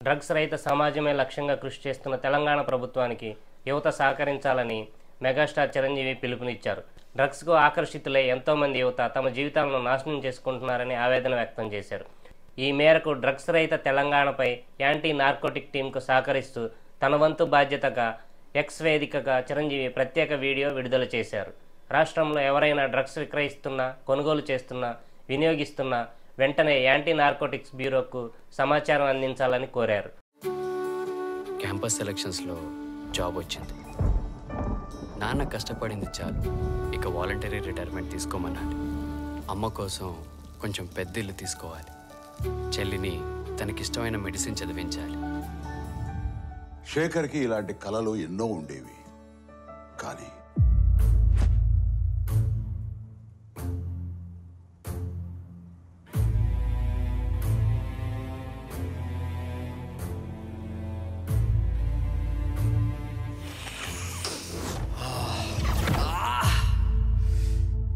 Drugs రహిత సమాజమే లక్ష్యంగా కృషి చేస్తున్న తెలంగాణ ప్రభుత్వానికి యువత సహకరించాలని మెగాస్టార్ చిరంజీవి పిలుపునిచ్చారు. డ్రగ్స్కు ఆకర్షితులై ఎంతోమంది యువత తమ జీవితాలను నాశనం చేసుకుంటున్నారని ఆవేదన వ్యక్తం చేశారు. ఈ మేరకు డ్రగ్స్ రహిత తెలంగాణపై యాంటీ నార్కోటిక్ టీంకు సహకరిస్తూ తన వంతు బాధ్యతగా ఎక్స్ వేదికగా చిరంజీవి ప్రత్యేక వీడియో విడుదల చేశారు. రాష్ట్రంలో ఎవరైనా డ్రగ్స్ విక్రయిస్తున్నా, కొనుగోలు చేస్తున్నా, వినియోగిస్తున్నా వెంటనే యాంటీ నార్కోటిక్స్ బ్యూరోకు సమాచారం అందించాలని కోరారు. క్యాంపస్ సెలక్షన్స్లో జాబ్ వచ్చింది. నాన్న కష్టపడింది చాలు, ఇక వాలంటరీ రిటైర్మెంట్ తీసుకోమన్నాడు. అమ్మ కోసం కొంచెం పెద్ద ఇల్లు తీసుకోవాలి. చెల్లిని తనకిష్టమైన మెడిసిన్ చదివించాలి. శేఖర్కి ఇలాంటి కలలు ఎన్నో ఉండేవి. కానీ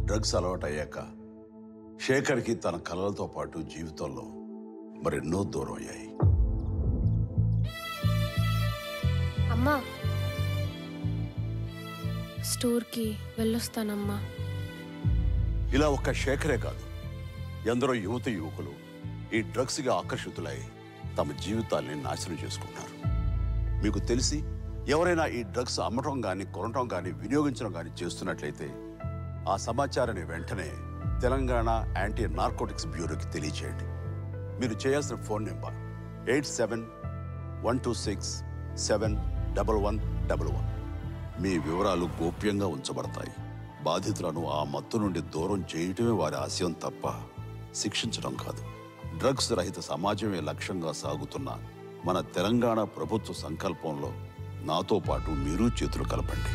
డ్రగ్స్ అలవాటు అయ్యాక శేఖర్కి తన కలలతో పాటు జీవితంలో మరెన్నో దూరం అయ్యాయి. అమ్మా, స్టోర్కి వెళ్ళొస్తానమ్మా. ఇలా ఒక్క శేఖరే కాదు, ఎందరో యువకులు ఈ డ్రగ్స్గా ఆకర్షితులై తమ జీవితాల్ని నాశనం చేసుకుంటున్నారు. మీకు తెలిసి ఎవరైనా ఈ డ్రగ్స్ అమ్మటం కానీ, కొనటం కానీ, వినియోగించడం కానీ చేస్తున్నట్లయితే ఆ సమాచారాన్ని వెంటనే తెలంగాణ యాంటీ నార్కోటిక్స్ బ్యూరోకి తెలియచేయండి. మీరు చేయాల్సిన ఫోన్ నెంబర్ 8712671111. మీ వివరాలు గోప్యంగా ఉంచబడతాయి. బాధితులను ఆ మత్తు నుండి దూరం చేయటమే వారి ఆశయం తప్ప శిక్షించడం కాదు. డ్రగ్స్ రహిత సమాజమే లక్ష్యంగా సాగుతున్న మన తెలంగాణ ప్రభుత్వ సంకల్పంలో నాతో పాటు మీరు చేతులు కలపండి.